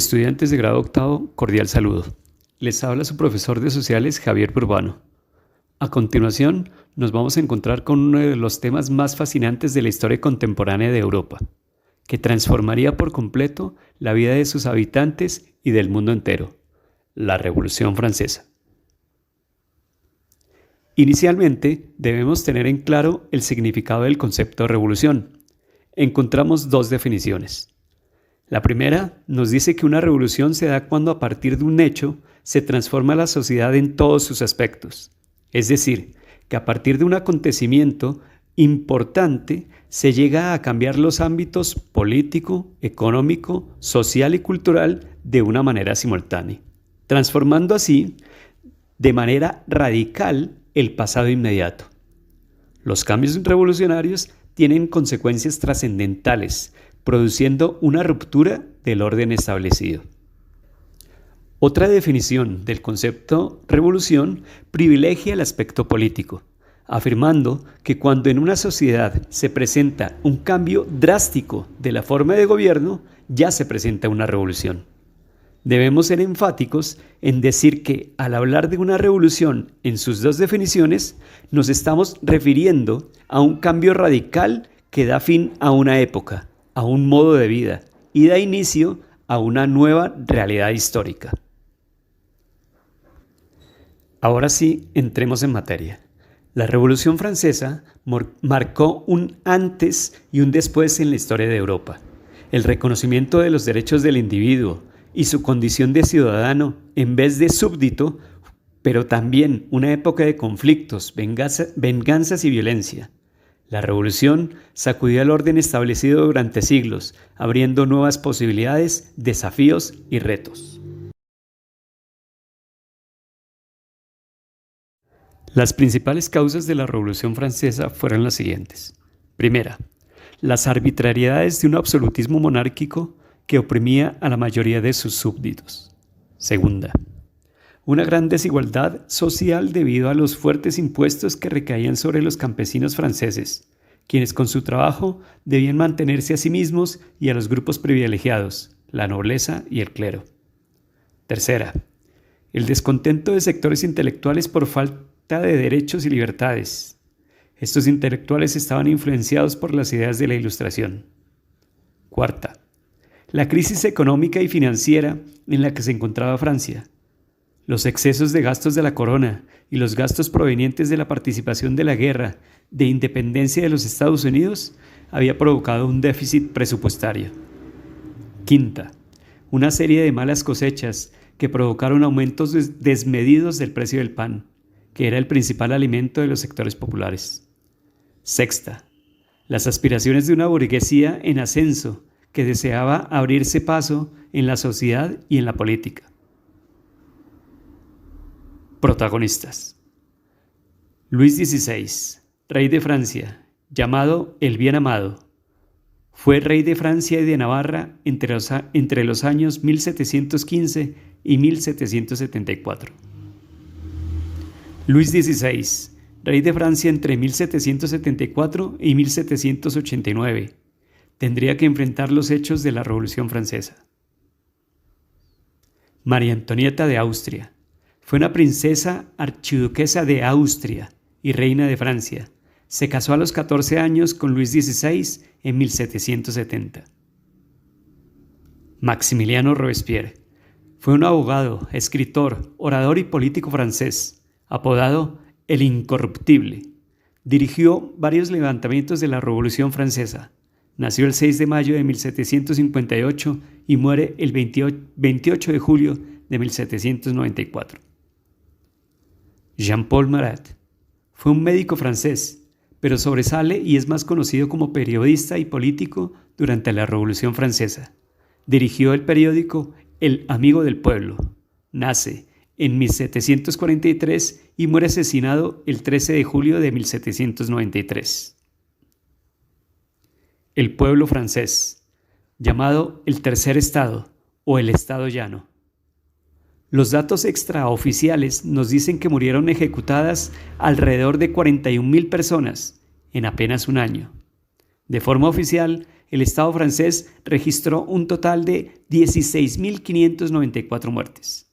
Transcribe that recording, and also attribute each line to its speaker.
Speaker 1: Estudiantes de grado octavo, cordial saludo. Les habla su profesor de sociales, Javier Burbano. A continuación, nos vamos a encontrar con uno de los temas más fascinantes de la historia contemporánea de Europa, que transformaría por completo la vida de sus habitantes y del mundo entero: la Revolución Francesa. Inicialmente, debemos tener en claro el significado del concepto de revolución. Encontramos dos definiciones. La primera nos dice que una revolución se da cuando a partir de un hecho se transforma la sociedad en todos sus aspectos. Es decir, que a partir de un acontecimiento importante se llega a cambiar los ámbitos político, económico, social y cultural de una manera simultánea, transformando así de manera radical el pasado inmediato. Los cambios revolucionarios tienen consecuencias trascendentales, produciendo una ruptura del orden establecido. Otra definición del concepto revolución privilegia el aspecto político, afirmando que cuando en una sociedad se presenta un cambio drástico de la forma de gobierno, ya se presenta una revolución. Debemos ser enfáticos en decir que al hablar de una revolución en sus dos definiciones, nos estamos refiriendo a un cambio radical que da fin a una época, a un modo de vida y da inicio a una nueva realidad histórica. Ahora sí, entremos en materia. La Revolución Francesa marcó un antes y un después en la historia de Europa. El reconocimiento de los derechos del individuo y su condición de ciudadano en vez de súbdito, pero también una época de conflictos, venganzas y violencia. La revolución sacudió el orden establecido durante siglos, abriendo nuevas posibilidades, desafíos y retos. Las principales causas de la Revolución Francesa fueron las siguientes. Primera, las arbitrariedades de un absolutismo monárquico que oprimía a la mayoría de sus súbditos. Segunda, una gran desigualdad social debido a los fuertes impuestos que recaían sobre los campesinos franceses, quienes con su trabajo debían mantenerse a sí mismos y a los grupos privilegiados, la nobleza y el clero. Tercera, el descontento de sectores intelectuales por falta de derechos y libertades. Estos intelectuales estaban influenciados por las ideas de la Ilustración. Cuarta, la crisis económica y financiera en la que se encontraba Francia. Los excesos de gastos de la corona y los gastos provenientes de la participación de la guerra de independencia de los Estados Unidos había provocado un déficit presupuestario. Quinta, una serie de malas cosechas que provocaron aumentos desmedidos del precio del pan, que era el principal alimento de los sectores populares. Sexta, las aspiraciones de una burguesía en ascenso que deseaba abrirse paso en la sociedad y en la política. Protagonistas. Luis XVI, rey de Francia, llamado el Bien Amado, fue rey de Francia y de Navarra entre los años 1715 y 1774. Luis XVI, rey de Francia entre 1774 y 1789, tendría que enfrentar los hechos de la Revolución Francesa. María Antonieta de Austria fue una princesa archiduquesa de Austria y reina de Francia. Se casó a los 14 años con Luis XVI en 1770. Maximiliano Robespierre fue un abogado, escritor, orador y político francés, apodado el Incorruptible. Dirigió varios levantamientos de la Revolución Francesa. Nació el 6 de mayo de 1758 y muere el 28 de julio de 1794. Jean-Paul Marat fue un médico francés, pero sobresale y es más conocido como periodista y político durante la Revolución Francesa. Dirigió el periódico El Amigo del Pueblo. Nace en 1743 y muere asesinado el 13 de julio de 1793. El pueblo francés, llamado el Tercer Estado o el Estado Llano. Los datos extraoficiales nos dicen que murieron ejecutadas alrededor de 41.000 personas en apenas un año. De forma oficial, el Estado francés registró un total de 16.594 muertes.